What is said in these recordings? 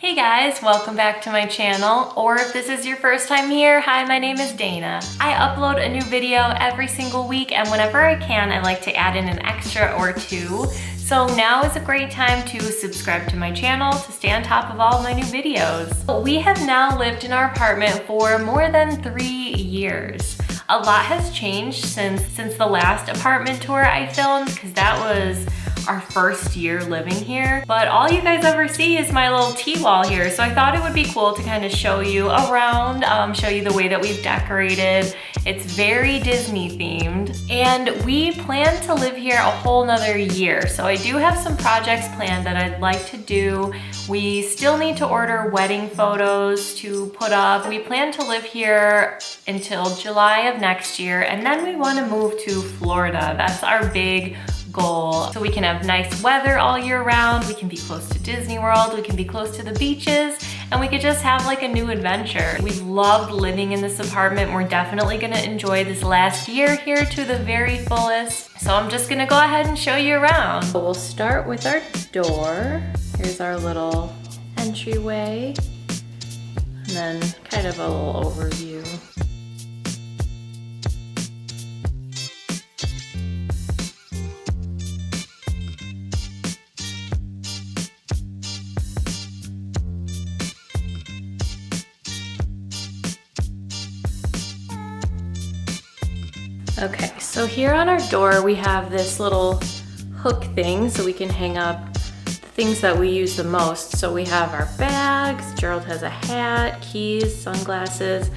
Hey guys, welcome back to my channel, or if this is your first time here, hi, my name is Dana. I upload a new video every single week, and whenever I can, I like to add in an extra or two. So now is a great time to subscribe to my channel to stay on top of all my new videos. We have now lived in our apartment for more than 3 years. A lot has changed since the last apartment tour I filmed, because that was our first year living here. But all you guys ever see is my little tea wall here. So I thought it would be cool to kind of show you around, show you the way that we've decorated. It's very Disney themed. And we plan to live here a whole nother year. So I do have some projects planned that I'd like to do. We still need to order wedding photos to put up. We plan to live here until July of next year. And then we want to move to Florida. That's our big goal. So we can have nice weather all year round, we can be close to Disney World, we can be close to the beaches, and we could just have like a new adventure. We've loved living in this apartment. We're definitely gonna enjoy this last year here to the very fullest. So I'm just gonna go ahead and show you around. So we'll start with our door. Here's our little entryway, and then kind of a little overview. Okay, so here on our door we have this little hook thing so we can hang up the things that we use the most. So we have our bags, Gerald has a hat, keys, sunglasses,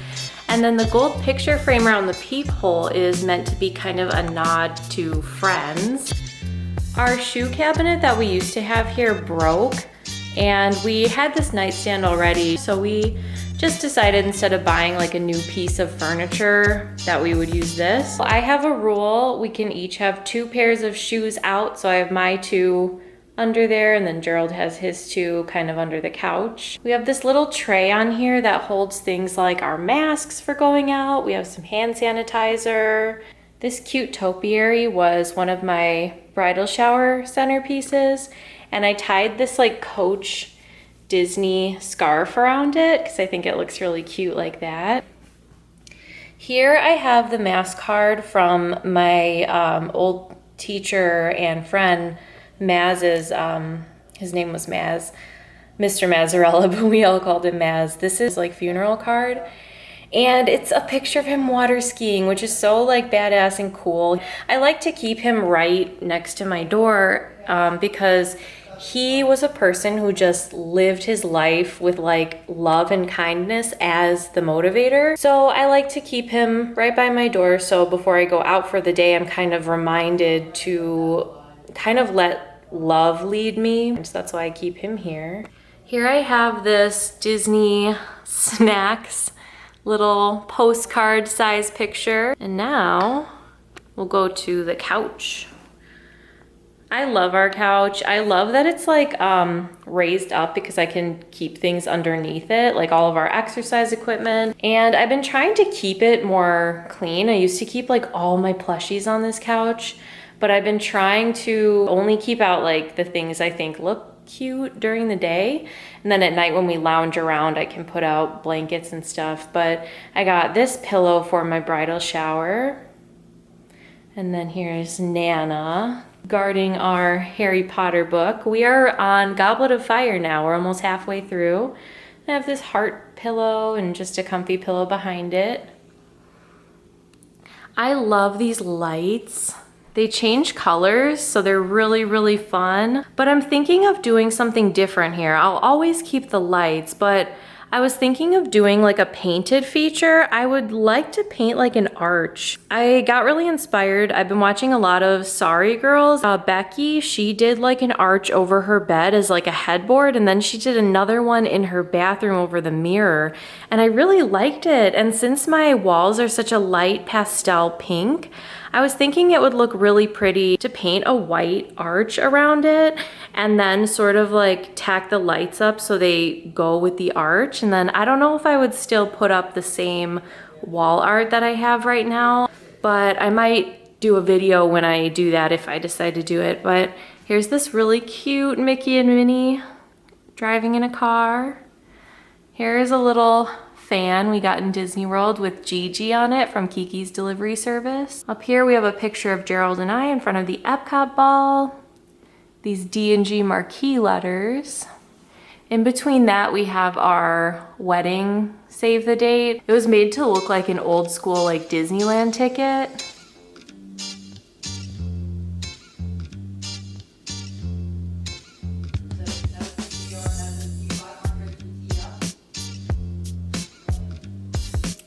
and then the gold picture frame around the peephole is meant to be kind of a nod to Friends. Our shoe cabinet that we used to have here broke, and we had this nightstand already, so we just decided instead of buying like a new piece of furniture that we would use this. I have a rule, we can each have 2 pairs of shoes out, so I have my 2 under there, and then Gerald has his 2 kind of under the couch. We have this little tray on here that holds things like our masks for going out. We have some hand sanitizer. This cute topiary was one of my bridal shower centerpieces, and I tied this like Coach Disney scarf around it because I think it looks really cute like that. Here I have the mask card from my old teacher and friend Maz's, his name was Maz, Mr. Mazzarella, but we all called him Maz. This is like funeral card, and it's a picture of him water skiing, which is so like badass and cool. I like to keep him right next to my door because he was a person who just lived his life with like love and kindness as the motivator. So I like to keep him right by my door, so before I go out for the day, I'm kind of reminded to kind of let love lead me. So that's why I keep him here. Here I have this Disney snacks little postcard size picture. And now we'll go to the couch. I love our couch. I love that it's like raised up because I can keep things underneath it, like all of our exercise equipment. And I've been trying to keep it more clean. I used to keep like all my plushies on this couch, but I've been trying to only keep out like the things I think look cute during the day. And then at night when we lounge around, I can put out blankets and stuff. But I got this pillow for my bridal shower. And then here's Nana guarding our Harry Potter book. We are on Goblet of Fire now. We're almost halfway through. I have this heart pillow and just a comfy pillow behind it. I love these lights. They change colors, so they're really, really fun. But I'm thinking of doing something different here. I'll always keep the lights, but I was thinking of doing like a painted feature. I would like to paint like an arch. I got really inspired. I've been watching a lot of Sorry Girls. Becky, she did like an arch over her bed as like a headboard, and then she did another one in her bathroom over the mirror. And I really liked it. And since my walls are such a light pastel pink, I was thinking it would look really pretty to paint a white arch around it and then sort of like tack the lights up so they go with the arch. And then I don't know if I would still put up the same wall art that I have right now, but I might do a video when I do that if I decide to do it. But here's this really cute Mickey and Minnie driving in a car. Here's a little fan we got in Disney World with Gigi on it from Kiki's Delivery Service. Up here we have a picture of Gerald and I in front of the Epcot ball. These D&G marquee letters. In between that we have our wedding save the date. It was made to look like an old school like Disneyland ticket.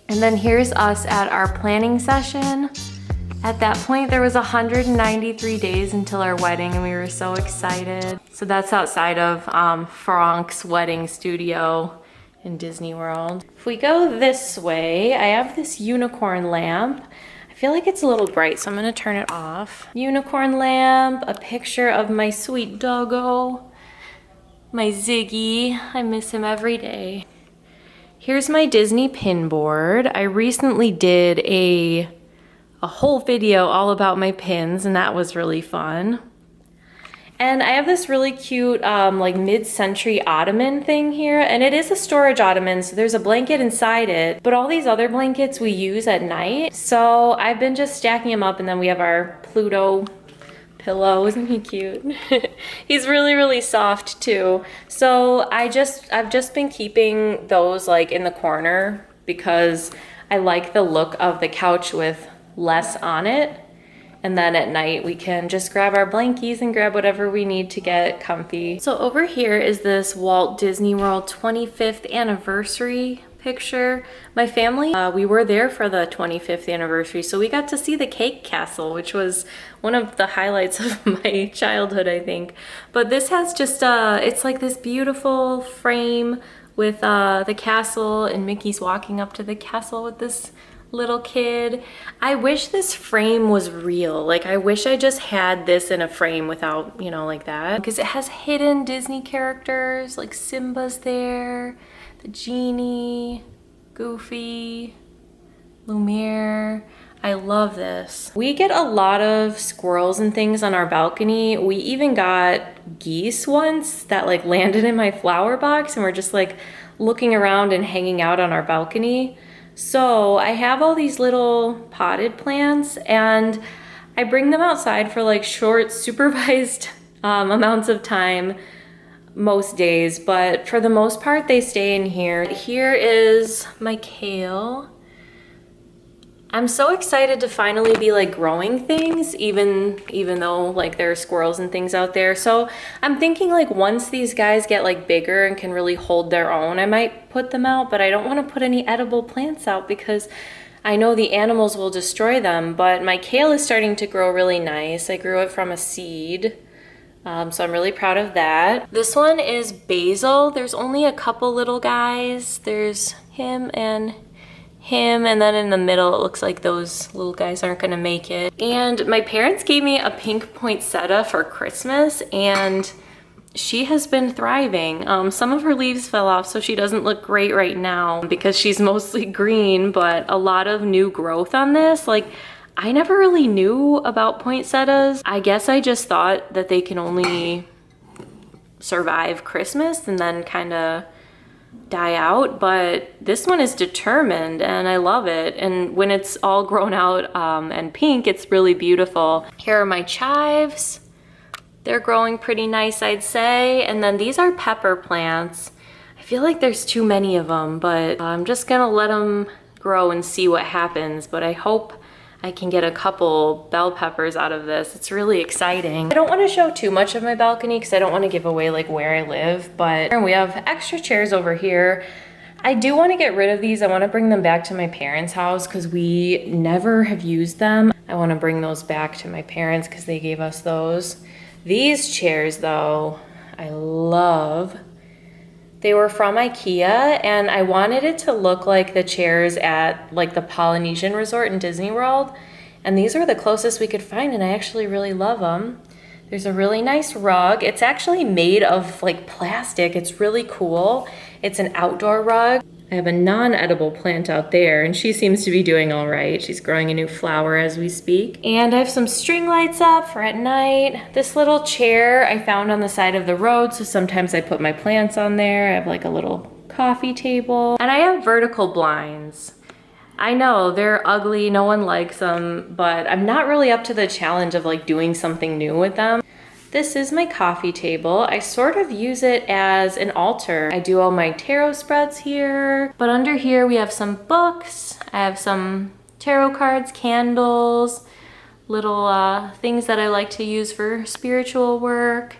And then here's us at our planning session. At that point, there was 193 days until our wedding and we were so excited. So that's outside of Frank's wedding studio in Disney World. If we go this way, I have this unicorn lamp. I feel like it's a little bright, so I'm gonna turn it off. Unicorn lamp, a picture of my sweet doggo, my Ziggy. I miss him every day. Here's my Disney pin board. I recently did a whole video all about my pins and that was really fun. And I have this really cute like mid-century ottoman thing here, and it is a storage ottoman, so there's a blanket inside it, but all these other blankets we use at night. So I've been just stacking them up, and then we have our Pluto pillow. Isn't he cute? He's really, really soft too. So I've just been keeping those like in the corner because I like the look of the couch with less on it. And then at night we can just grab our blankies and grab whatever we need to get comfy. So over here is this Walt Disney World 25th anniversary picture. My family, we were there for the 25th anniversary, so we got to see the cake castle, which was one of the highlights of my childhood, I think. But this has just, it's like this beautiful frame with the castle, and Mickey's walking up to the castle with this little kid. I wish this frame was real. Like, I wish I just had this in a frame without, you know, like that. Because it has hidden Disney characters, like Simba's there, the genie, Goofy, Lumiere. I love this. We get a lot of squirrels and things on our balcony. We even got geese once that like landed in my flower box, and we're just like looking around and hanging out on our balcony. So I have all these little potted plants, and I bring them outside for like short supervised amounts of time most days, but for the most part they stay in here. Here is my kale. I'm so excited to finally be like growing things, even though like there are squirrels and things out there. So I'm thinking like once these guys get like bigger and can really hold their own, I might put them out, but I don't want to put any edible plants out because I know the animals will destroy them. But my kale is starting to grow really nice. I grew it from a seed. So I'm really proud of that. This one is basil. There's only a couple little guys. There's him, and then in the middle it looks like those little guys aren't gonna make it. And my parents gave me a pink poinsettia for Christmas, and she has been thriving. Some of her leaves fell off, so she doesn't look great right now because she's mostly green, but a lot of new growth on this. Like, I never really knew about poinsettias. I guess I just thought that they can only survive Christmas and then kind of die out, but this one is determined and I love it. And when it's all grown out and pink, it's really beautiful. Here are my chives. They're growing pretty nice, I'd say. And then these are pepper plants. I feel like there's too many of them, but I'm just gonna let them grow and see what happens. But I hope I can get a couple bell peppers out of this. It's really exciting. I don't want to show too much of my balcony because I don't want to give away like where I live, but we have extra chairs over here. I do want to get rid of these. I want to bring them back to my parents' house because we never have used them. I want to bring those back to my parents because they gave us those. These chairs though, I love. They were from IKEA, and I wanted it to look like the chairs at like the Polynesian Resort in Disney World. And these were the closest we could find, and I actually really love them. There's a really nice rug. It's actually made of like plastic. It's really cool. It's an outdoor rug. I have a non-edible plant out there, and she seems to be doing all right. She's growing a new flower as we speak. And I have some string lights up for at night. This little chair I found on the side of the road, so sometimes I put my plants on there. I have like a little coffee table. And I have vertical blinds. I know, they're ugly, no one likes them, but I'm not really up to the challenge of like doing something new with them. This is my coffee table. I sort of use it as an altar. I do all my tarot spreads here, but under here we have some books. I have some tarot cards, candles, little things that I like to use for spiritual work.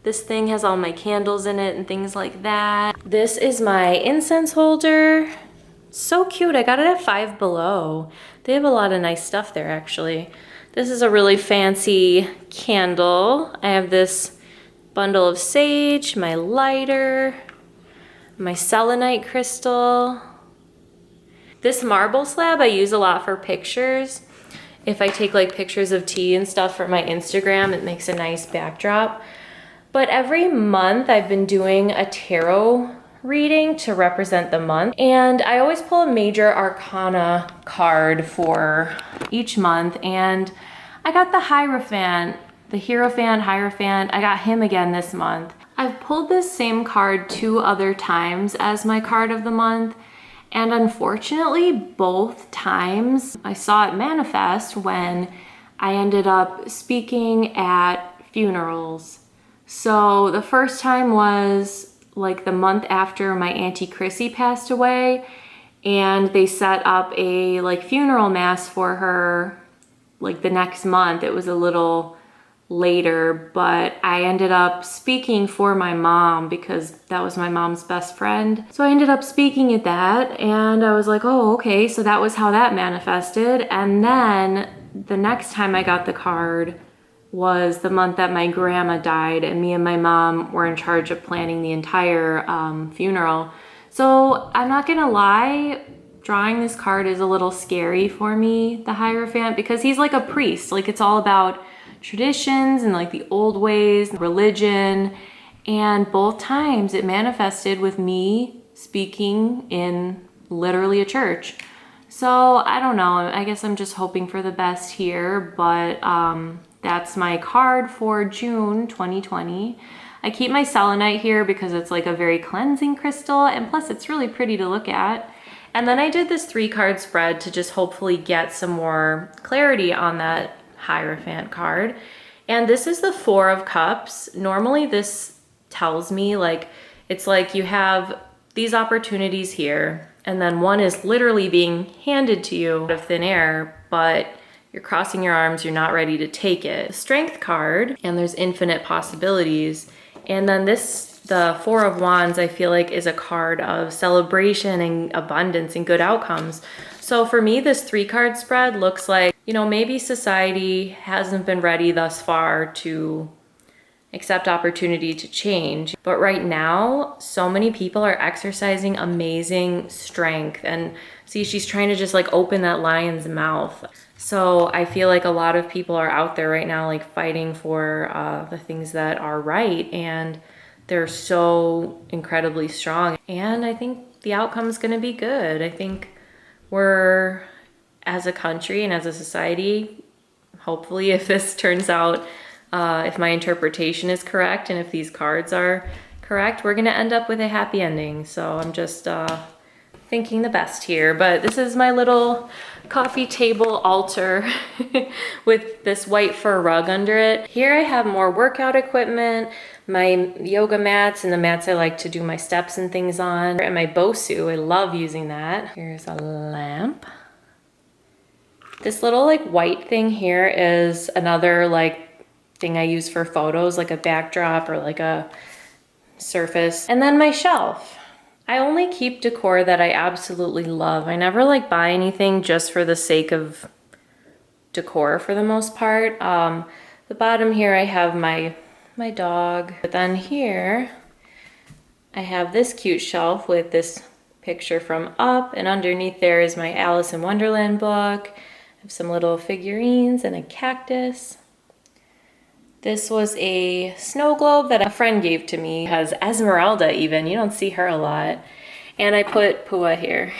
This thing has all my candles in it and things like that. This is my incense holder. So cute, I got it at Five Below. They have a lot of nice stuff there actually. This is a really fancy candle. I have this bundle of sage, my lighter, my selenite crystal. This marble slab I use a lot for pictures. If I take like pictures of tea and stuff for my Instagram, it makes a nice backdrop. But every month I've been doing a tarot reading to represent the month. And I always pull a major arcana card for each month. And I got the Hierophant, the Hierophant. I got him again this month. I've pulled this same card 2 other times as my card of the month. And unfortunately, both times I saw it manifest when I ended up speaking at funerals. So the first time was like the month after my Auntie Chrissy passed away, and they set up a like funeral mass for her like the next month. It was a little later, but I ended up speaking for my mom because that was my mom's best friend. So I ended up speaking at that, and I was like, oh, okay, so that was how that manifested. And then the next time I got the card was the month that my grandma died, and me and my mom were in charge of planning the entire funeral. So I'm not gonna lie, drawing this card is a little scary for me, the Hierophant, because he's like a priest. Like, it's all about traditions and like the old ways, religion, and both times it manifested with me speaking in literally a church. So I don't know, I guess I'm just hoping for the best here, but that's my card for June 2020. I keep my selenite here because it's like a very cleansing crystal, and plus it's really pretty to look at. And then I did this 3-card spread to just hopefully get some more clarity on that Hierophant card. And this is the 4 of Cups. Normally this tells me like, it's like you have these opportunities here, and then one is literally being handed to you out of thin air, but you're crossing your arms, you're not ready to take it. Strength card, and there's infinite possibilities. And then this, the 4 of Wands, I feel like is a card of celebration and abundance and good outcomes. So for me, this 3-card spread looks like, you know, maybe society hasn't been ready thus far to accept opportunity to change. But right now, so many people are exercising amazing strength. And see, she's trying to just like open that lion's mouth. So I feel like a lot of people are out there right now, like fighting for the things that are right. And they're so incredibly strong. And I think the outcome's gonna be good. I think we're, as a country and as a society, hopefully if this turns out, if my interpretation is correct and if these cards are correct, we're gonna end up with a happy ending. So I'm just thinking the best here. But this is my little coffee table altar with this white fur rug under it. Here I have more workout equipment, my yoga mats and the mats I like to do my steps and things on, and my Bosu. I love using that. Here's a lamp. This little like white thing here is another like thing I use for photos, like a backdrop or like a surface. And then my shelf. I only keep decor that I absolutely love. I never like buy anything just for the sake of decor for the most part. The bottom here I have my dog. But then here I have this cute shelf with this picture from Up, and underneath there is my Alice in Wonderland book. I have some little figurines and a cactus. This was a snow globe that a friend gave to me. It has Esmeralda even, you don't see her a lot. And I put Pua here.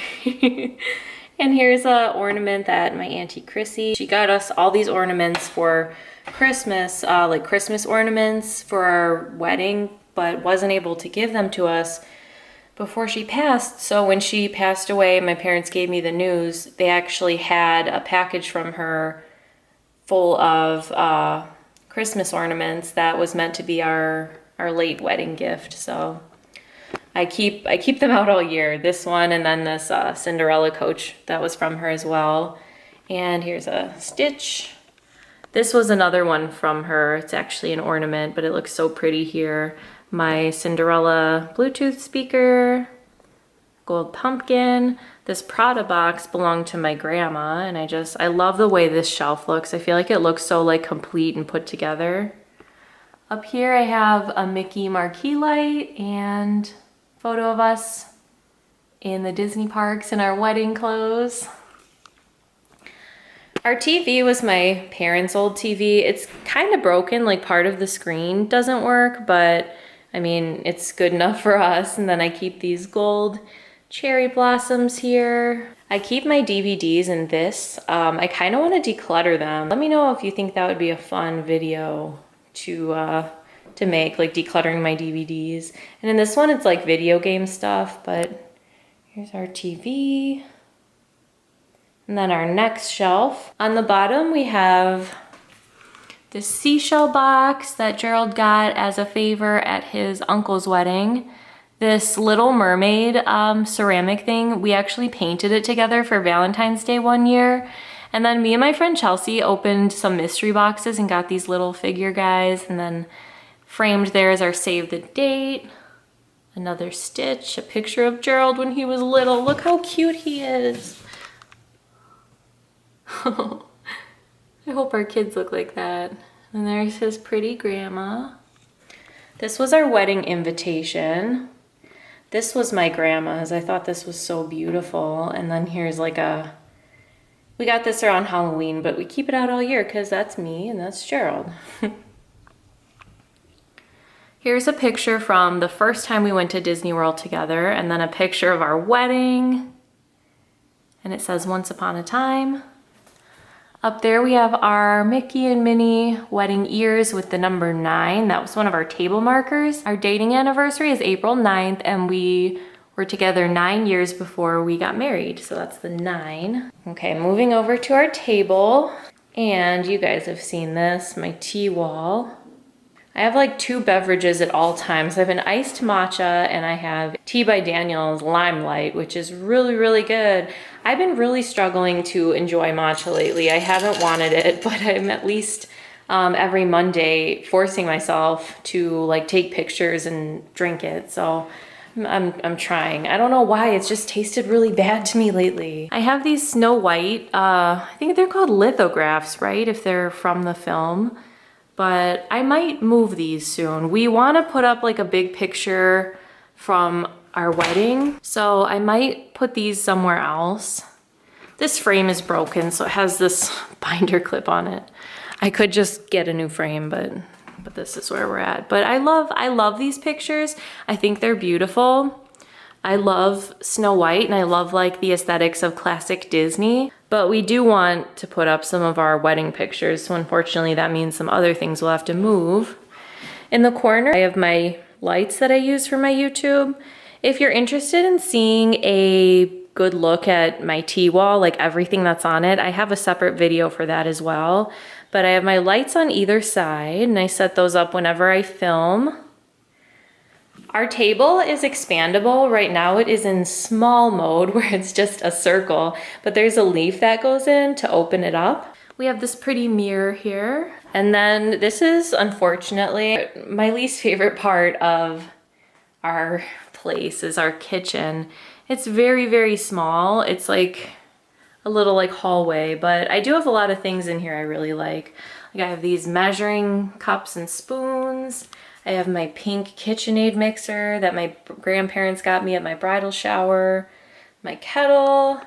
And here's a ornament that my Auntie Chrissy, she got us all these ornaments for Christmas, like Christmas ornaments for our wedding, but wasn't able to give them to us before she passed. So when she passed away, my parents gave me the news. They actually had a package from her full of Christmas ornaments that was meant to be our late wedding gift. So I keep them out all year. This one and then this Cinderella coach that was from her as well. And here's a Stitch. This was another one from her. It's actually an ornament, but it looks so pretty here. My Cinderella Bluetooth speaker, gold pumpkin. This Prada box belonged to my grandma, and I love the way this shelf looks. I feel like it looks so like complete and put together. Up here I have a Mickey marquee light and photo of us in the Disney parks in our wedding clothes. Our TV was my parents' old TV. It's kind of broken, like part of the screen doesn't work, but I mean, it's good enough for us. And then I keep these gold cherry blossoms here. I keep my DVDs in this. I kind of want to declutter them. Let me know if you think that would be a fun video to make, like decluttering my DVDs. And in this one, it's like video game stuff, but here's our TV. And then our next shelf. On the bottom, we have this seashell box that Gerald got as a favor at his uncle's wedding. This Little Mermaid ceramic thing, we actually painted it together for Valentine's Day one year. And then me and my friend Chelsea opened some mystery boxes and got these little figure guys. And then framed there is our save the date. Another Stitch, a picture of Gerald when he was little. Look how cute he is. I hope our kids look like that. And there's his pretty grandma. This was our wedding invitation. This was my grandma's. I thought this was so beautiful. And then here's like we got this around Halloween, but we keep it out all year because that's me and that's Gerald. Here's a picture from the first time we went to Disney World together, and then a picture of our wedding. And it says Once Upon a Time. Up there we have our Mickey and Minnie wedding ears with the number 9. That was one of our table markers. Our dating anniversary is April 9th, and we were together 9 years before we got married. So that's the 9. Okay, moving over to our table. And you guys have seen this, my tea wall. I have like 2 beverages at all times. I have an iced matcha and I have Tea by Daniel's Limelight, which is really, really good. I've been really struggling to enjoy matcha lately. I haven't wanted it, but I'm at least every Monday forcing myself to like take pictures and drink it. So I'm trying. I don't know why, it's just tasted really bad to me lately. I have these Snow White, I think they're called lithographs, right? If they're from the film. But I might move these soon. We want to put up like a big picture from our wedding, so I might put these somewhere else. This frame is broken, so it has this binder clip on it. I could just get a new frame, but this is where we're at. But I love these pictures. I think they're beautiful. I love Snow White and I love like the aesthetics of classic Disney, but we do want to put up some of our wedding pictures. So unfortunately that means some other things will have to move. In the corner, I have my lights that I use for my YouTube. If you're interested in seeing a good look at my tea wall, like everything that's on it, I have a separate video for that as well. But I have my lights on either side and I set those up whenever I film. Our table is expandable. Right now it is in small mode where it's just a circle, but there's a leaf that goes in to open it up. We have this pretty mirror here. And then this is unfortunately my least favorite part of our place is our kitchen. It's very, very small. It's like a little like hallway, but I do have a lot of things in here I really like. Like I have these measuring cups and spoons. I have my pink KitchenAid mixer that my grandparents got me at my bridal shower. My kettle.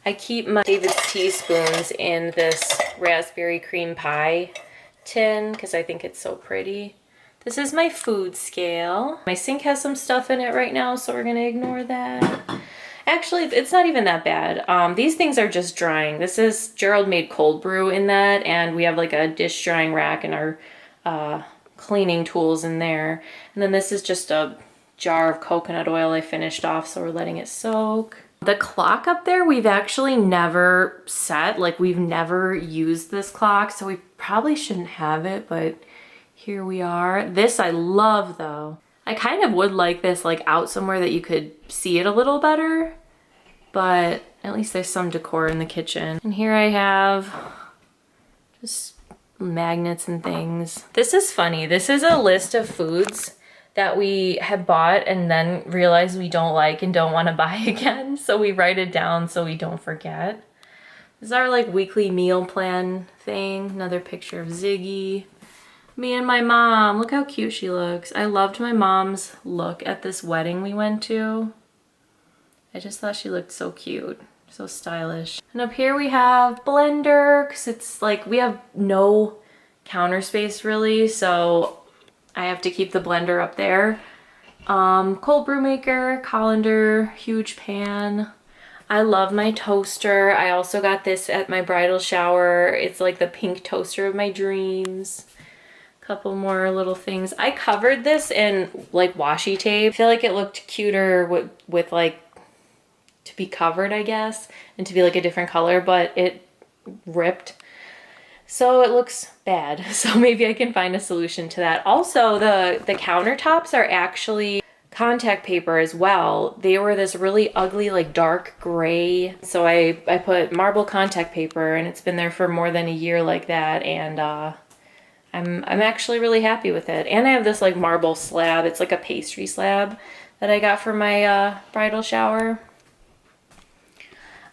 I keep my David's teaspoons in this raspberry cream pie tin because I think it's so pretty. This is my food scale. My sink has some stuff in it right now, so we're gonna ignore that. Actually, it's not even that bad. These things are just drying. This is, Gerald made cold brew in that, and we have like a dish drying rack and our cleaning tools in there. And then this is just a jar of coconut oil I finished off, so we're letting it soak. The clock up there, we've actually never set, like we've never used this clock, so we probably shouldn't have it, but here we are. This I love though. I kind of would like this like out somewhere that you could see it a little better, but at least there's some decor in the kitchen. And here I have just magnets and things. This is funny. This is a list of foods that we have bought and then realized we don't like and don't want to buy again. So we write it down so we don't forget. This is our like weekly meal plan thing. Another picture of Ziggy. Me and my mom. Look how cute she looks. I loved my mom's look at this wedding we went to. I just thought she looked so cute. So stylish. And up here we have blender, because it's like we have no counter space really, so I have to keep the blender up there. Cold brew maker, colander, huge pan. I love my toaster. I also got this at my bridal shower. It's like the pink toaster of my dreams. Couple more little things. I covered this in like washi tape. I feel like it looked cuter with like to be covered, I guess, and to be like a different color, but it ripped. So it looks bad. So maybe I can find a solution to that. Also, the countertops are actually contact paper as well. They were this really ugly, like dark gray. So I put marble contact paper and it's been there for more than a year like that. And I'm actually really happy with it. And I have this like marble slab. It's like a pastry slab that I got for my bridal shower.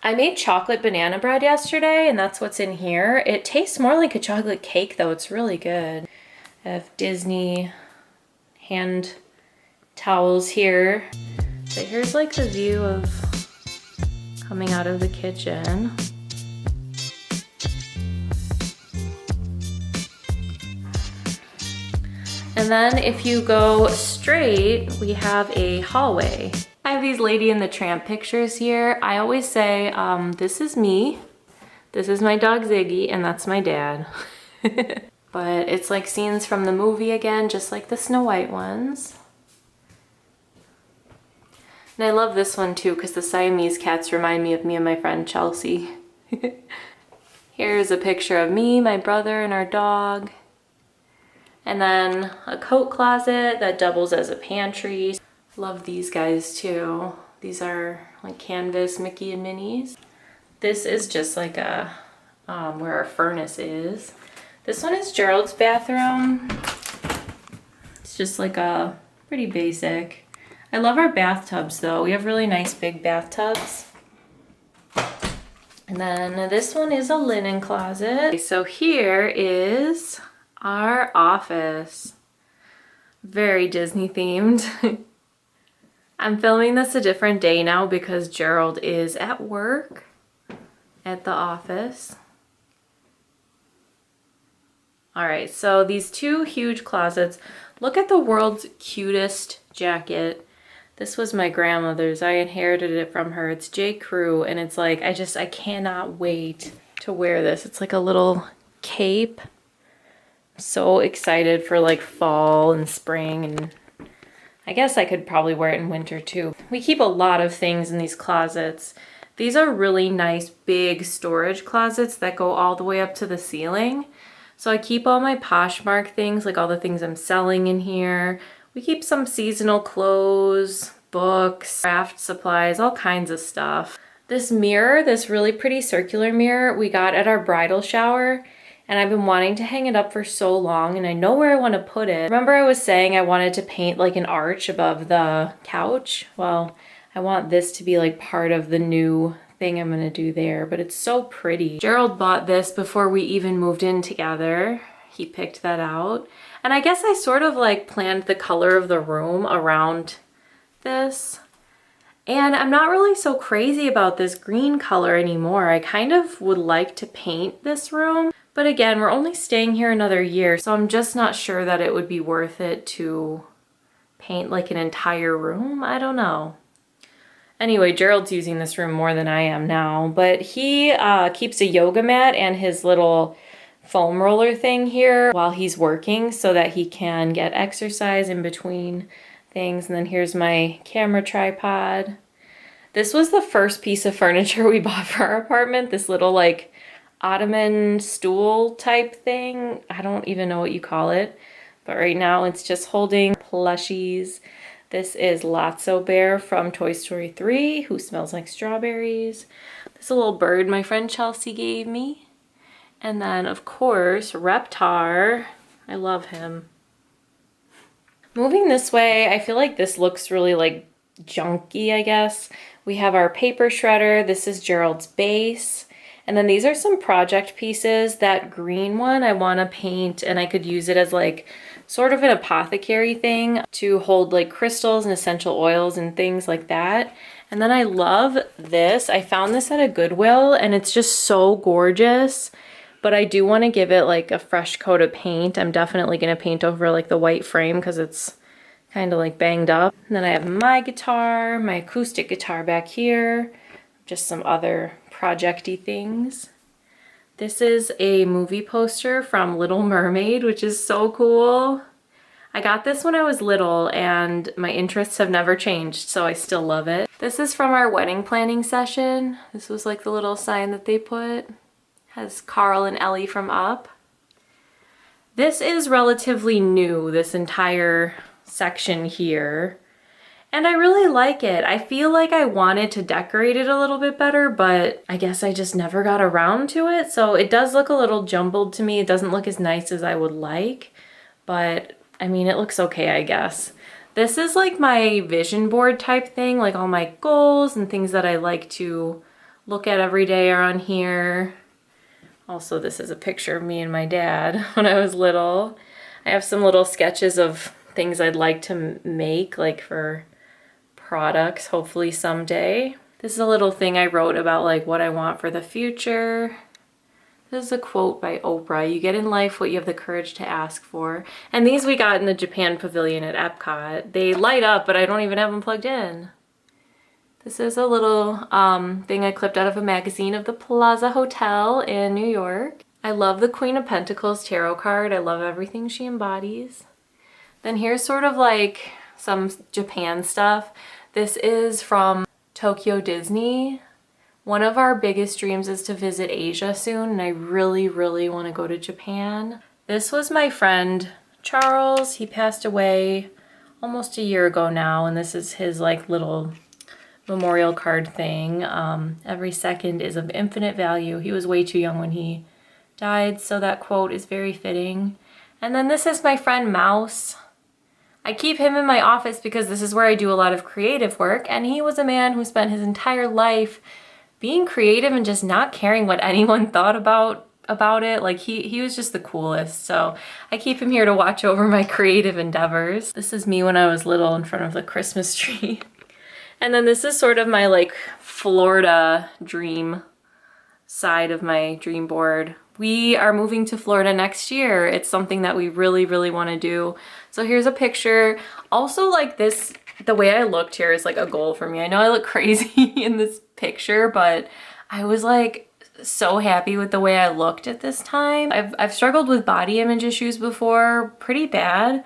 I made chocolate banana bread yesterday, and that's what's in here. It tastes more like a chocolate cake, though. It's really good. I have Disney hand towels here. But here's like the view of coming out of the kitchen. And then if you go straight, we have a hallway. I have these Lady and the Tramp pictures here. I always say, this is me, this is my dog Ziggy, and that's my dad. But it's like scenes from the movie again, just like the Snow White ones. And I love this one too, because the Siamese cats remind me of me and my friend Chelsea. Here's a picture of me, my brother, and our dog. And then a coat closet that doubles as a pantry. Love these guys too. These are like canvas Mickey and Minnie's. This is just like a, where our furnace is. This one is Gerald's bathroom. It's just like a pretty basic. I love our bathtubs though. We have really nice big bathtubs. And then this one is a linen closet. So here is our office. Very Disney themed. I'm filming this a different day now because Gerald is at work at the office. All right, so these two huge closets. Look at the world's cutest jacket. This was my grandmother's. I inherited it from her. It's J. Crew, and it's like, I cannot wait to wear this. It's like a little cape. I'm so excited for like fall and spring, and I guess I could probably wear it in winter too. We keep a lot of things in these closets. These are really nice big storage closets that go all the way up to the ceiling. So I keep all my Poshmark things, like all the things I'm selling in here. We keep some seasonal clothes, books, craft supplies, all kinds of stuff. This mirror, this really pretty circular mirror, we got at our bridal shower. And I've been wanting to hang it up for so long, and I know where I want to put it. Remember I was saying I wanted to paint like an arch above the couch? Well, I want this to be like part of the new thing I'm gonna do there, but it's so pretty. Gerald bought this before we even moved in together. He picked that out. And I guess I sort of like planned the color of the room around this. And I'm not really so crazy about this green color anymore. I kind of would like to paint this room, But again, we're only staying here another year, so I'm just not sure that it would be worth it to paint like an entire room. I don't know. Anyway, Gerald's using this room more than I am now, but he keeps a yoga mat and his little foam roller thing here while he's working so that he can get exercise in between things. And then here's my camera tripod. This was the first piece of furniture we bought for our apartment, this little like ottoman stool type thing. I don't even know what you call it, but right now it's just holding plushies. This is Lotso Bear from Toy Story 3, who smells like strawberries. This is a little bird my friend Chelsea gave me. And then, of course, Reptar. I love him. Moving this way, I feel like this looks really like junky, I guess. We have our paper shredder. This is Gerald's base. And then these are some project pieces. That green one I want to paint, and I could use it as like sort of an apothecary thing to hold like crystals and essential oils and things like that. And then I love this. I found this at a Goodwill and it's just so gorgeous, but I do want to give it like a fresh coat of paint. I'm definitely going to paint over like the white frame because it's kind of like banged up. And then I have my guitar, my acoustic guitar back here, just some other project-y things. This is a movie poster from Little Mermaid, which is so cool. I got this when I was little and my interests have never changed, so I still love it. This is from our wedding planning session. This was like the little sign that they put. Has Carl and Ellie from Up. This is relatively new, this entire section here. And I really like it. I feel like I wanted to decorate it a little bit better, but I guess I just never got around to it. So it does look a little jumbled to me. It doesn't look as nice as I would like, but I mean, it looks okay, I guess. This is like my vision board type thing, like all my goals and things that I like to look at every day are on here. Also, this is a picture of me and my dad when I was little. I have some little sketches of things I'd like to make, like for products, hopefully someday. This is a little thing I wrote about like what I want for the future. This is a quote by Oprah. You get in life what you have the courage to ask for. And these we got in the Japan Pavilion at Epcot. They light up, but I don't even have them plugged in. This is a little thing I clipped out of a magazine of the Plaza Hotel in New York. I love the Queen of Pentacles tarot card. I love everything she embodies. Then here's sort of like some Japan stuff. This is from Tokyo Disney. One of our biggest dreams is to visit Asia soon, and I really, really want to go to Japan. This was my friend Charles. He passed away almost a year ago now, and this is his like little memorial card thing. Every second is of infinite value. He was way too young when he died, so that quote is very fitting. And then this is my friend Mouse. I keep him in my office because this is where I do a lot of creative work, and he was a man who spent his entire life being creative and just not caring what anyone thought about it. Like he was just the coolest. So I keep him here to watch over my creative endeavors. This is me when I was little in front of the Christmas tree. And then this is sort of my like Florida dream side of my dream board. We are moving to Florida next year. It's something that we really, really want to do. So here's a picture. Also, like this, the way I looked here is like a goal for me. I know I look crazy in this picture, but I was like so happy with the way I looked at this time. I've struggled with body image issues before, pretty bad.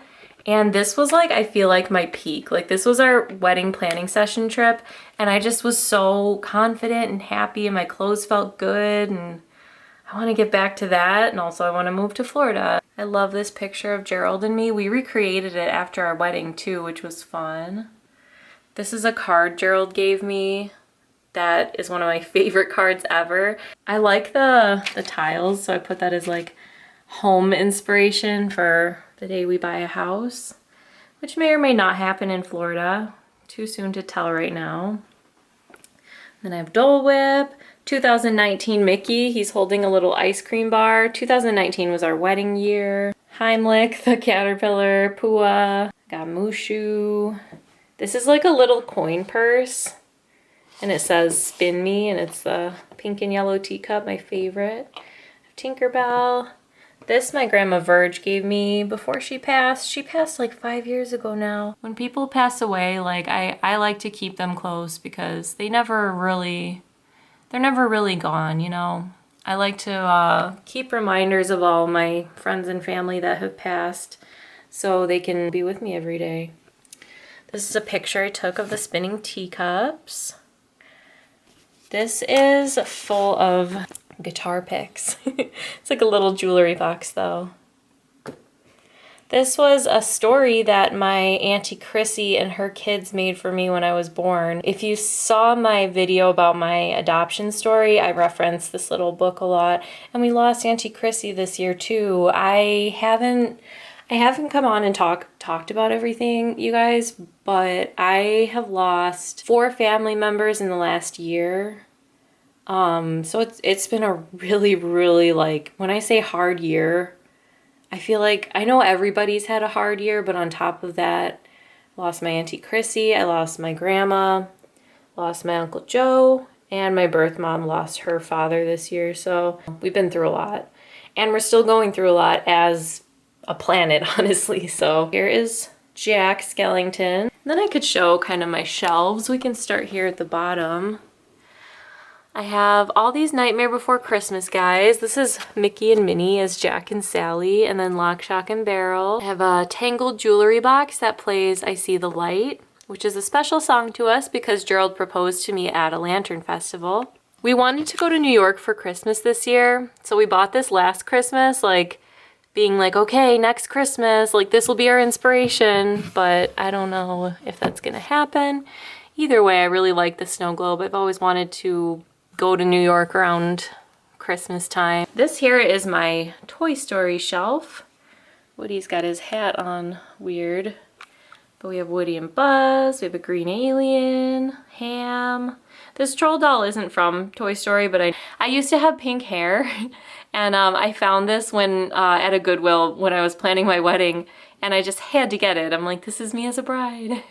And this was like, I feel like my peak. Like this was our wedding planning session trip, and I just was so confident and happy, and my clothes felt good, and I want to get back to that. And also I want to move to Florida. I love this picture of Gerald and me. We recreated it after our wedding too, which was fun. This is a card Gerald gave me. That is one of my favorite cards ever. I like the tiles, so I put that as like home inspiration for the day we buy a house, which may or may not happen in Florida. Too soon to tell right now. Then I have Dole Whip. 2019 Mickey, he's holding a little ice cream bar. 2019 was our wedding year. Heimlich, the caterpillar. Pua. Got Mushu. This is like a little coin purse, and it says spin me, and it's the pink and yellow teacup, my favorite. Tinkerbell. This my grandma Verge gave me before she passed. She passed like 5 years ago now. When people pass away, like I like to keep them close because they're never really gone, you know? I like to keep reminders of all my friends and family that have passed so they can be with me every day. This is a picture I took of the spinning teacups. This is full of guitar picks. It's like a little jewelry box though. This was a story that my Auntie Chrissy and her kids made for me when I was born. If you saw my video about my adoption story, I referenced this little book a lot. And we lost Auntie Chrissy this year too. I haven't come on and talked about everything, you guys, but I have lost 4 family members in the last year. So it's been a really, like, when I say hard year, I feel like I know everybody's had a hard year, but on top of that, I lost my Auntie Chrissy, I lost my grandma, lost my Uncle Joe, and my birth mom lost her father this year. So we've been through a lot, and we're still going through a lot as a planet, honestly. So here is Jack Skellington. Then I could show kind of my shelves. We can start here at the bottom. I have all these Nightmare Before Christmas guys. This is Mickey and Minnie as Jack and Sally, and then Lock, Shock, and Barrel. I have a Tangled jewelry box that plays I See the Light, which is a special song to us because Gerald proposed to me at a lantern festival. We wanted to go to New York for Christmas this year, so we bought this last Christmas, like being like, okay, next Christmas, like this will be our inspiration, but I don't know if that's gonna happen. Either way, I really like the snow globe. I've always wanted to go to New York around Christmas time. This here is my Toy Story shelf. Woody's got his hat on weird. But we have Woody and Buzz, we have a green alien, Ham. This troll doll isn't from Toy Story, but I used to have pink hair. And I found this when at a Goodwill when I was planning my wedding, and I just had to get it. I'm like, this is me as a bride.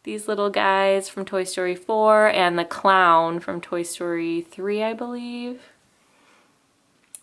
These little guys from Toy Story 4 and the clown from Toy Story 3, I believe.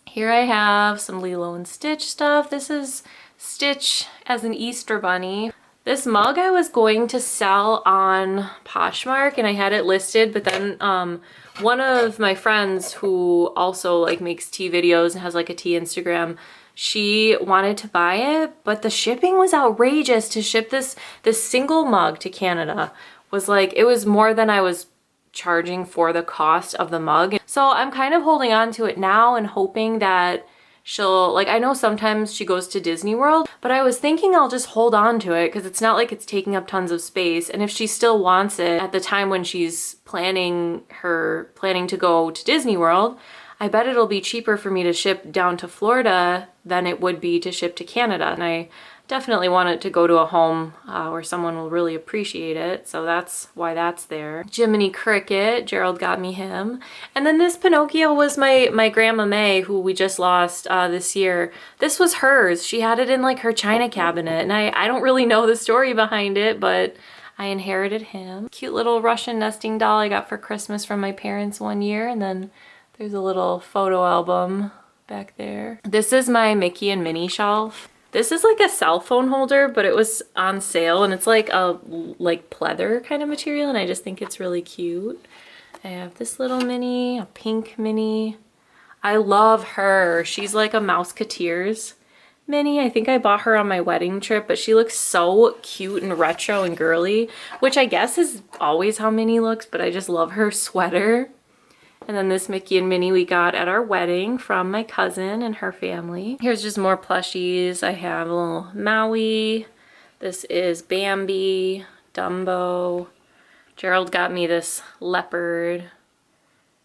Here I have some Lilo and Stitch stuff. This is Stitch as an Easter bunny. This mug I was going to sell on Poshmark and I had it listed, but then one of my friends who also like makes tea videos and has like a tea Instagram, she wanted to buy it, but the shipping was outrageous. To ship this single mug to Canada was like, it was more than I was charging for the cost of the mug. So I'm kind of holding on to it now and hoping that she'll, like, I know sometimes she goes to Disney World, but I was thinking I'll just hold on to it because it's not like it's taking up tons of space. And if she still wants it at the time when she's planning to go to Disney World, I bet it'll be cheaper for me to ship down to Florida than it would be to ship to Canada. And I definitely want it to go to a home where someone will really appreciate it. So that's why that's there. Jiminy Cricket, Gerald got me him. And then this Pinocchio was my Grandma May, who we just lost this year. This was hers. She had it in like her china cabinet. And I don't really know the story behind it, but I inherited him. Cute little Russian nesting doll I got for Christmas from my parents one year. And then there's a little photo album back there. This is my Mickey and Minnie shelf. This is like a cell phone holder, but it was on sale and it's like a pleather kind of material and I just think it's really cute. I have this little Minnie, a pink Minnie. I love her. She's like a Mouseketeers Minnie. I think I bought her on my wedding trip, but she looks so cute and retro and girly, which I guess is always how Minnie looks, but I just love her sweater. And then this Mickey and Minnie we got at our wedding from my cousin and her family. Here's just more plushies. I have a little Maui. This is Bambi, Dumbo. Gerald got me this leopard,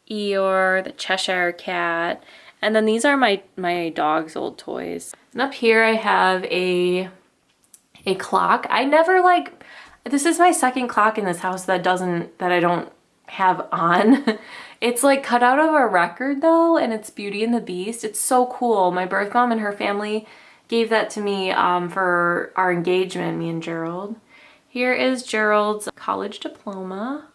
Eeyore, the Cheshire Cat. And then these are my dog's old toys. And up here I have a clock. I never this is my second clock in this house that I don't have on. It's like cut out of a record though, and it's Beauty and the Beast. It's so cool. My birth mom and her family gave that to me for our engagement, me and Gerald. Here is Gerald's college diploma.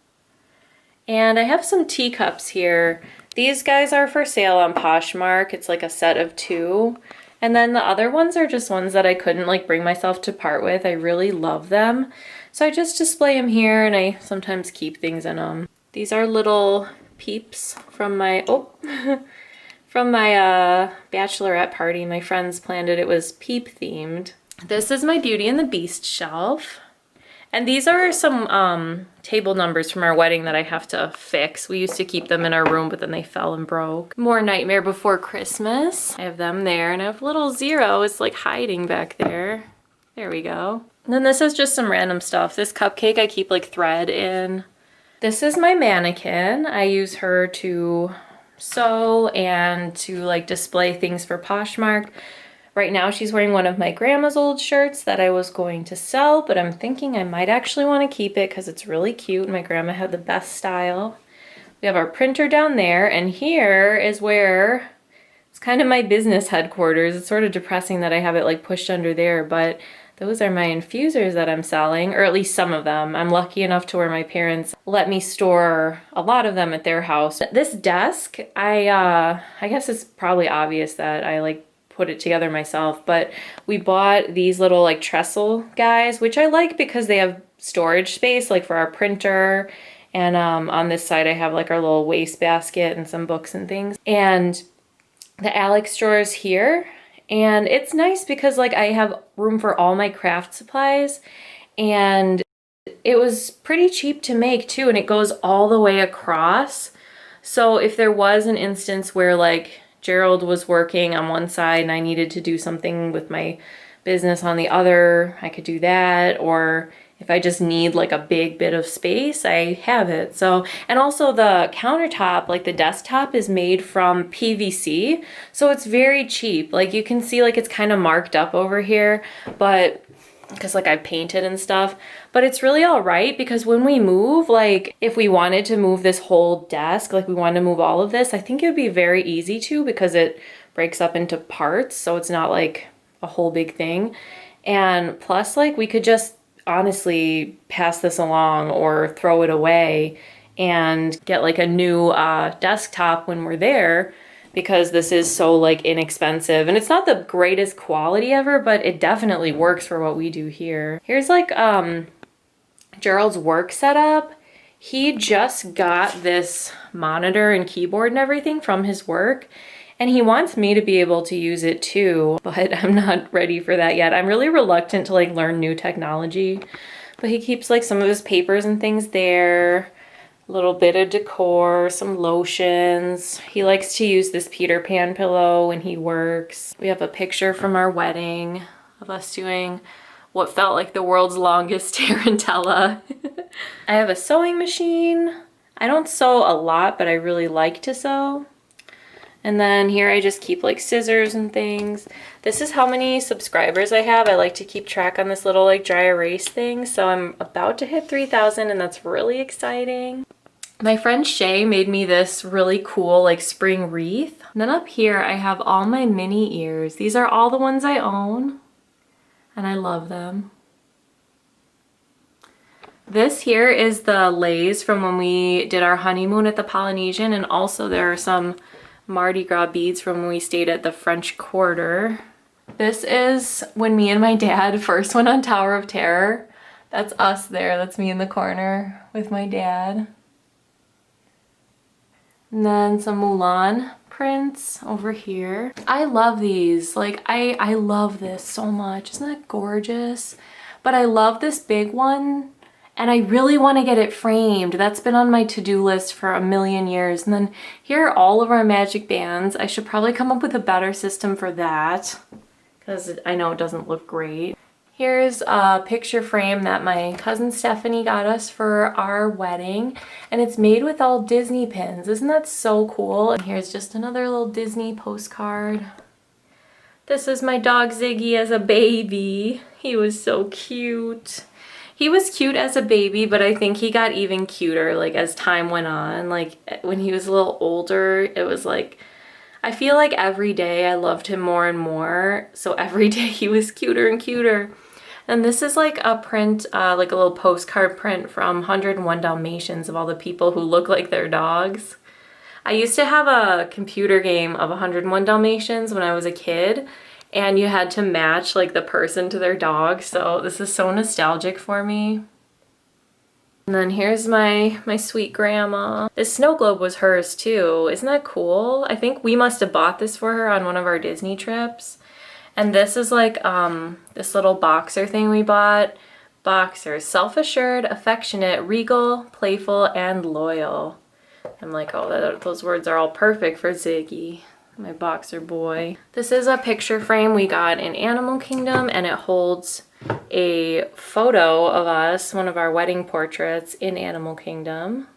And I have some teacups here. These guys are for sale on Poshmark. It's like a set of 2. And then the other ones are just ones that I couldn't like bring myself to part with. I really love them. So I just display them here and I sometimes keep things in them. These are little peeps from my, from my bachelorette party. My friends planned it. It was peep themed. This is my Beauty and the Beast shelf. And these are some table numbers from our wedding that I have to fix. We used to keep them in our room, but then they fell and broke. More Nightmare Before Christmas. I have them there, and I have little Zero. It's like hiding back there. There we go. And then this is just some random stuff. This cupcake I keep like thread in. This is my mannequin. I use her to sew and to like display things for Poshmark. Right now she's wearing one of my grandma's old shirts that I was going to sell, but I'm thinking I might actually want to keep it because it's really cute. My grandma had the best style. We have our printer down there, and here is where it's kind of my business headquarters. It's sort of depressing that I have it like pushed under there, but those are my infusers that I'm selling, or at least some of them. I'm lucky enough to where my parents let me store a lot of them at their house. This desk, I guess it's probably obvious that I like put it together myself, but we bought these little like trestle guys, which I like because they have storage space like for our printer, and on this side I have like our little wastebasket and some books and things, and the Alex drawers here. And it's nice because like I have room for all my craft supplies, and it was pretty cheap to make too, and it goes all the way across. So if there was an instance where like Gerald was working on one side and I needed to do something with my business on the other, I could do that. Or if I just need like a big bit of space, I have it. So, and also the countertop, like the desktop, is made from PVC. So it's very cheap. Like you can see like it's kind of marked up over here, but because like I painted and stuff, but it's really all right because when we move, like if we wanted to move this whole desk, like we wanted to move all of this, I think it would be very easy to, because it breaks up into parts. So it's not like a whole big thing. And plus like we could just honestly pass this along or throw it away and get like a new desktop when we're there, because this is so like inexpensive, and it's not the greatest quality ever, but it definitely works for what we do here. Here's like Gerald's work setup. He just got this monitor and keyboard and everything from his work, and he wants me to be able to use it too, but I'm not ready for that yet. I'm really reluctant to like learn new technology, but he keeps like some of his papers and things there. Little bit of decor, some lotions. He likes to use this Peter Pan pillow when he works. We have a picture from our wedding of us doing what felt like the world's longest tarantella. I have a sewing machine. I don't sew a lot, but I really like to sew. And then here I just keep like scissors and things. This is how many subscribers I have. I like to keep track on this little like dry erase thing. So I'm about to hit 3,000, and that's really exciting. My friend Shay made me this really cool like spring wreath. And then up here I have all my mini ears. These are all the ones I own, and I love them. This here is the leis from when we did our honeymoon at the Polynesian, and also there are some Mardi Gras beads from when we stayed at the French Quarter. This is when me and my dad first went on Tower of Terror. That's us there. That's me in the corner with my dad. And then some Mulan prints over here. I love these. Like, I love this so much. Isn't that gorgeous? But I love this big one, and I really want to get it framed. That's been on my to-do list for a million years. And then here are all of our magic bands. I should probably come up with a better system for that, because I know it doesn't look great. Here's a picture frame that my cousin Stephanie got us for our wedding, and it's made with all Disney pins. Isn't that so cool? And here's just another little Disney postcard. This is my dog Ziggy as a baby. He was so cute. He was cute as a baby, but I think he got even cuter like as time went on. Like when he was a little older, it was like, I feel like every day I loved him more and more. So every day he was cuter and cuter. And this is like a print, like a little postcard print from 101 Dalmatians of all the people who look like their dogs. I used to have a computer game of 101 Dalmatians when I was a kid, and you had to match like the person to their dog, so this is so nostalgic for me. And then here's my sweet grandma. This snow globe was hers too. Isn't that cool? I think we must have bought this for her on one of our Disney trips. And this is like this little boxer thing we bought. Boxer, self-assured, affectionate, regal, playful, and loyal. I'm like, oh, those words are all perfect for Ziggy, my boxer boy. This is a picture frame we got in Animal Kingdom, and it holds a photo of us, one of our wedding portraits in Animal Kingdom.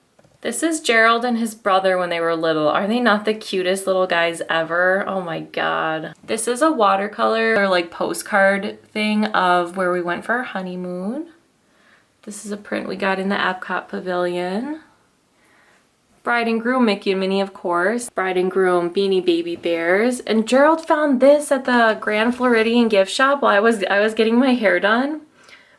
This is Gerald and his brother when they were little. Are they not the cutest little guys ever? Oh my god. This is a watercolor or like postcard thing of where we went for our honeymoon. This is a print we got in the Epcot Pavilion. Bride and groom, Mickey and Minnie, of course. Bride and groom, Beanie Baby Bears. And Gerald found this at the Grand Floridian gift shop while I was getting my hair done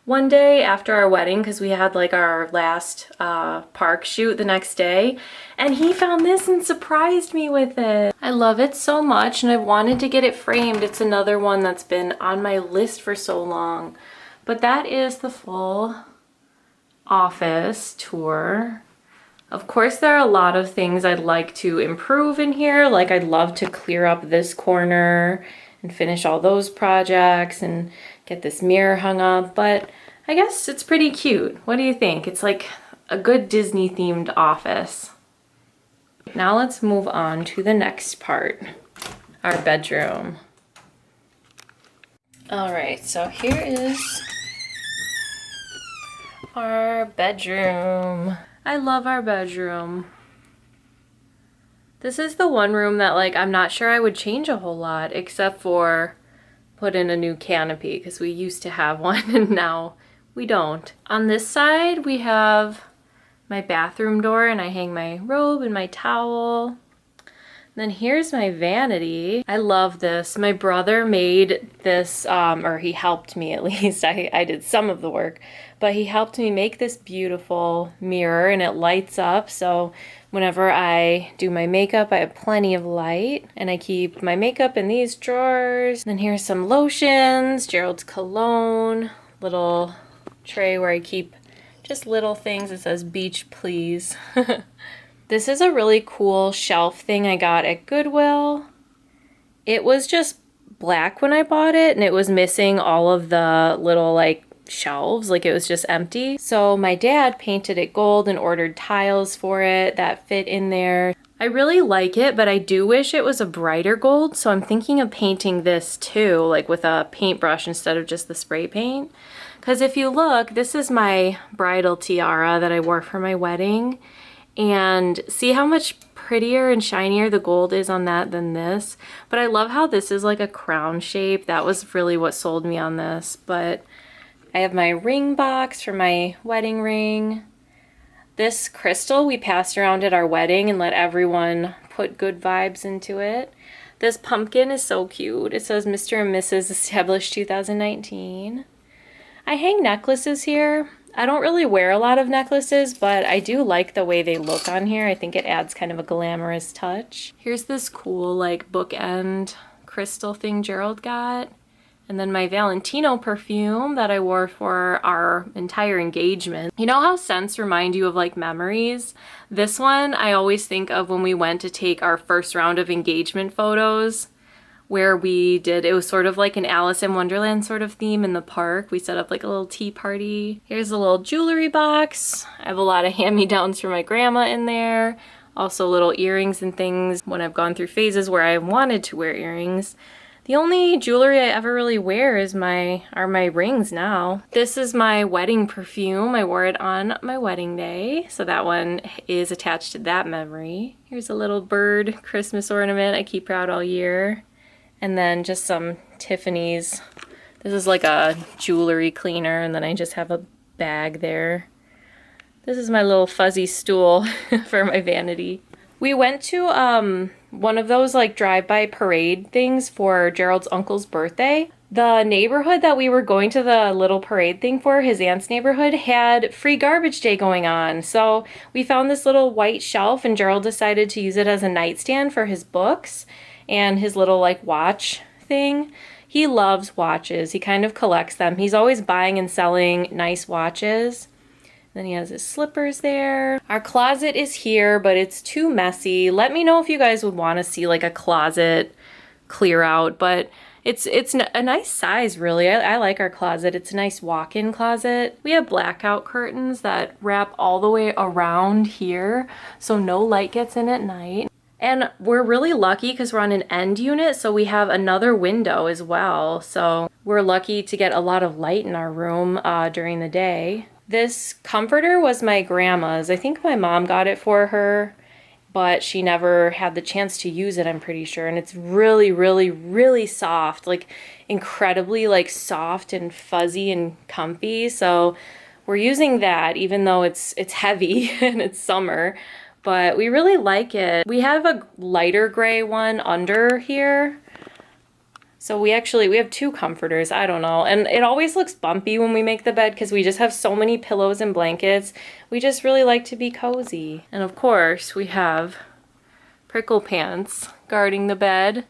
one day after our wedding, because we had like our last park shoot the next day, and he found this and surprised me with it. I love it so much, and I've wanted to get it framed. It's another one that's been on my list for so long. But that is the full office tour. Of course, there are a lot of things I'd like to improve in here. Like, I'd love to clear up this corner and finish all those projects and get this mirror hung up, but I guess it's pretty cute. What do you think? It's like a good Disney themed office. Now let's move on to the next part, our bedroom. All right, so here is our bedroom. I love our bedroom. This is the one room that like I'm not sure I would change a whole lot, except for put in a new canopy, because we used to have one and now we don't. On this side we have my bathroom door, and I hang my robe and my towel. Then here's my vanity. I love this. My brother made this, or he helped me at least. I did some of the work, but he helped me make this beautiful mirror, and it lights up. So whenever I do my makeup, I have plenty of light, and I keep my makeup in these drawers. Then here's some lotions, Gerald's cologne, little tray where I keep just little things. It says beach please. This is a really cool shelf thing I got at Goodwill. It was just black when I bought it, and it was missing all of the little like shelves, like it was just empty. So my dad painted it gold and ordered tiles for it that fit in there. I really like it, but I do wish it was a brighter gold, so I'm thinking of painting this too, like with a paintbrush instead of just the spray paint. Because if you look, this is my bridal tiara that I wore for my wedding. And see how much prettier and shinier the gold is on that than this. But I love how this is like a crown shape. That was really what sold me on this. But I have my ring box for my wedding ring. This crystal we passed around at our wedding and let everyone put good vibes into it. This pumpkin is so cute. It says Mr. and Mrs. Established 2019. I hang necklaces here. I don't really wear a lot of necklaces, but I do like the way they look on here. I think it adds kind of a glamorous touch. Here's this cool like bookend crystal thing Gerald got. And then my Valentino perfume that I wore for our entire engagement. You know how scents remind you of like memories? This one I always think of when we went to take our first round of engagement photos, where we did, it was sort of like an Alice in Wonderland sort of theme in the park. We set up like a little tea party. Here's a little jewelry box. I have a lot of hand-me-downs from my grandma in there. Also little earrings and things when I've gone through phases where I wanted to wear earrings. The only jewelry I ever really wear is are my rings now. This is my wedding perfume. I wore it on my wedding day, so that one is attached to that memory. Here's a little bird Christmas ornament I keep out all year. And then just some Tiffany's. This is like a jewelry cleaner, and then I just have a bag there. This is my little fuzzy stool for my vanity. We went to one of those like drive-by parade things for Gerald's uncle's birthday. The neighborhood that we were going to the little parade thing for, his aunt's neighborhood, had free garbage day going on. So we found this little white shelf and Gerald decided to use it as a nightstand for his books and his little like watch thing. He loves watches. He kind of collects them. He's always buying and selling nice watches. Then he has his slippers there. Our closet is here, but it's too messy. Let me know if you guys would want to see like a closet clear out, but it's a nice size, really. I like our closet. It's a nice walk-in closet. We have blackout curtains that wrap all the way around here, so no light gets in at night. And we're really lucky because we're on an end unit, so we have another window as well. So we're lucky to get a lot of light in our room during the day. This comforter was my grandma's. I think my mom got it for her, but she never had the chance to use it, I'm pretty sure. And it's really, really, really soft, like incredibly like soft and fuzzy and comfy. So we're using that even though it's heavy and it's summer, but we really like it. We have a lighter gray one under here. So we have two comforters, I don't know. And it always looks bumpy when we make the bed because we just have so many pillows and blankets. We just really like to be cozy. And of course we have Prickle Pants guarding the bed.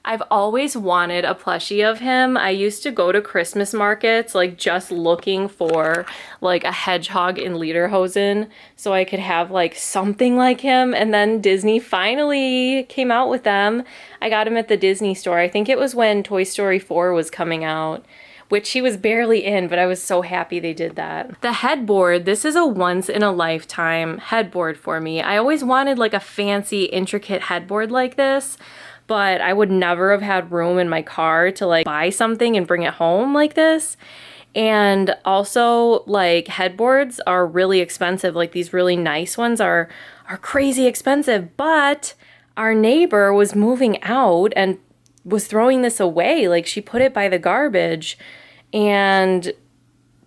I've always wanted a plushie of him. I used to go to Christmas markets like just looking for like a hedgehog in lederhosen so I could have like something like him, and then Disney finally came out with them. I got him at the Disney store. I think it was when Toy Story 4 was coming out, which he was barely in, but I was so happy they did that. The headboard, this is a once in a lifetime headboard for me. I always wanted like a fancy intricate headboard like this, but I would never have had room in my car to like buy something and bring it home like this. And also like headboards are really expensive. Like these really nice ones are crazy expensive, but our neighbor was moving out and was throwing this away. Like she put it by the garbage and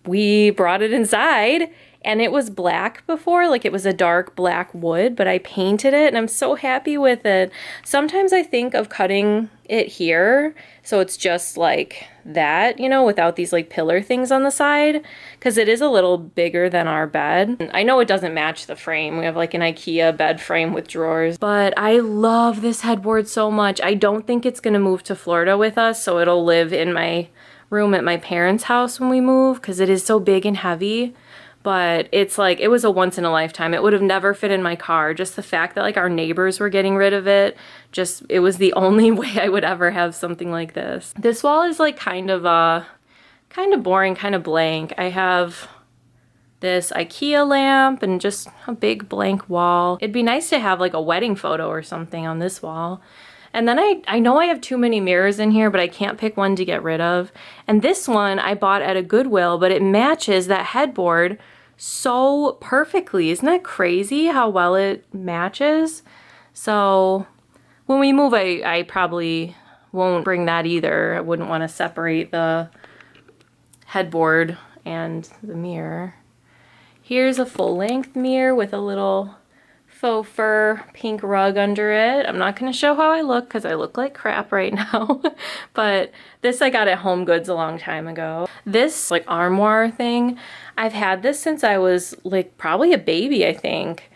we brought it inside. And it was black before, like it was a dark black wood, but I painted it and I'm so happy with it. Sometimes I think of cutting it here, so it's just like that, you know, without these like pillar things on the side, because it is a little bigger than our bed. I know it doesn't match the frame. We have like an IKEA bed frame with drawers, but I love this headboard so much. I don't think it's gonna move to Florida with us, so it'll live in my room at my parents' house when we move, because it is so big and heavy. But it's like, it was a once in a lifetime. It would have never fit in my car. Just the fact that like our neighbors were getting rid of it, just, it was the only way I would ever have something like this. This wall is like kind of boring, kind of blank. I have this IKEA lamp and just a big blank wall. It'd be nice to have like a wedding photo or something on this wall. And then I know I have too many mirrors in here, but I can't pick one to get rid of. And this one I bought at a Goodwill, but it matches that headboard so perfectly. Isn't that crazy how well it matches? So when we move, I probably won't bring that either. I wouldn't want to separate the headboard and the mirror. Here's a full-length mirror with a little faux fur pink rug under it. I'm not going to show how I look because I look like crap right now, but this I got at Home Goods a long time ago. This like armoire thing, I've had this since I was like probably a baby, I think.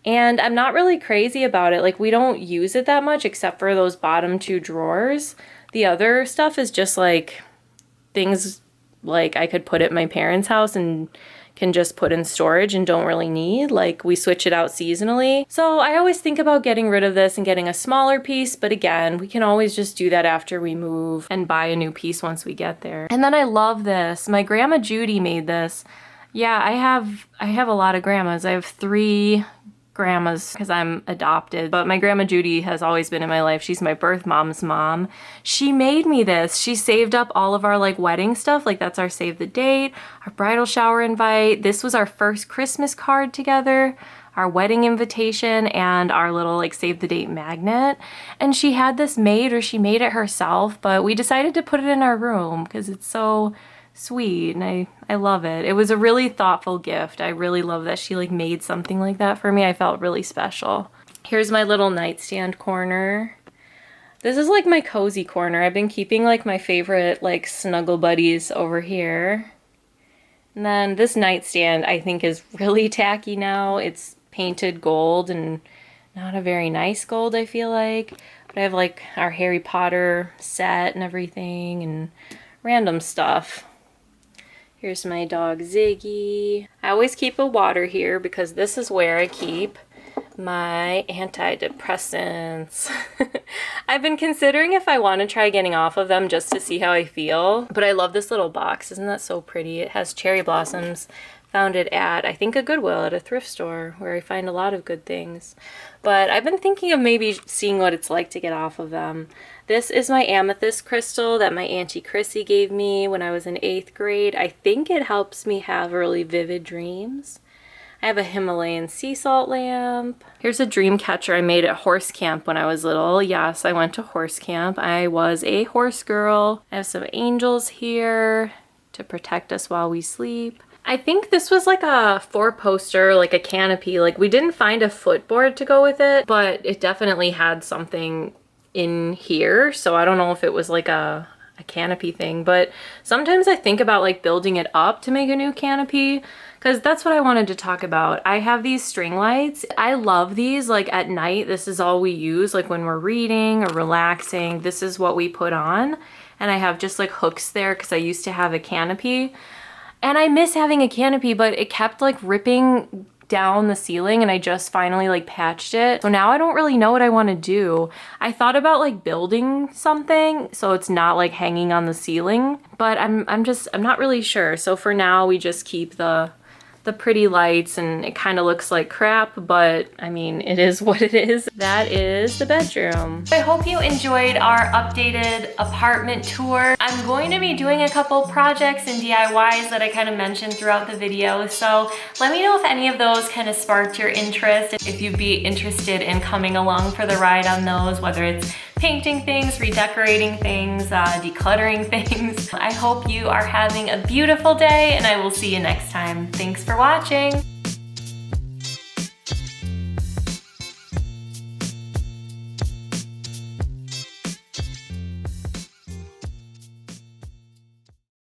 And I'm not really crazy about it. Like we don't use it that much except for those bottom two drawers. The other stuff is just like things like I could put at my parents' house and can just put in storage and don't really need. Like we switch it out seasonally. So I always think about getting rid of this and getting a smaller piece, but again, we can always just do that after we move and buy a new piece once we get there. And then I love this. My grandma Judy made this. Yeah, I have a lot of grandmas. I have 3 grandmas because I'm adopted, but my grandma Judy has always been in my life. She's my birth mom's mom. She made me this. She saved up all of our like wedding stuff. Like that's our save the date, our bridal shower invite. This was our first Christmas card together, our wedding invitation, and our little like save the date magnet. And she had this made, or she made it herself, but we decided to put it in our room because it's so sweet and I love it. It was a really thoughtful gift. I really love that she like made something like that for me. I felt really special. Here's my little nightstand corner. This is like my cozy corner. I've been keeping like my favorite like snuggle buddies over here. And then this nightstand I think is really tacky now. It's painted gold and not a very nice gold, I feel like. But I have like our Harry Potter set and everything and random stuff. Here's my dog Ziggy. I always keep a water here because this is where I keep my antidepressants. I've been considering if I want to try getting off of them just to see how I feel, but I love this little box. Isn't that so pretty? It has cherry blossoms. Found it at, I think, a Goodwill at a thrift store where I find a lot of good things. But I've been thinking of maybe seeing what it's like to get off of them. This is my amethyst crystal that my Auntie Chrissy gave me when I was in 8th grade. I think it helps me have really vivid dreams. I have a Himalayan sea salt lamp. Here's a dream catcher I made at horse camp when I was little. Yes, I went to horse camp. I was a horse girl. I have some angels here to protect us while we sleep. I think this was like a 4-poster, like a canopy. Like we didn't find a footboard to go with it, but it definitely had something in here. So I don't know if it was like a canopy thing, but sometimes I think about like building it up to make a new canopy because that's what I wanted to talk about. I have these string lights. I love these. Like at night, this is all we use. Like when we're reading or relaxing, this is what we put on. And I have just like hooks there because I used to have a canopy. And I miss having a canopy, but it kept like ripping down the ceiling and I just finally like patched it. So now I don't really know what I want to do. I thought about like building something so it's not like hanging on the ceiling, but I'm not really sure. So for now we just keep the pretty lights and it kind of looks like crap, but I mean, it is what it is. That is the bedroom. I hope you enjoyed our updated apartment tour. I'm going to be doing a couple projects and DIYs that I kind of mentioned throughout the video. So let me know if any of those kind of sparked your interest. If you'd be interested in coming along for the ride on those, whether it's painting things, redecorating things, decluttering things. I hope you are having a beautiful day and I will see you next time. Thanks for watching.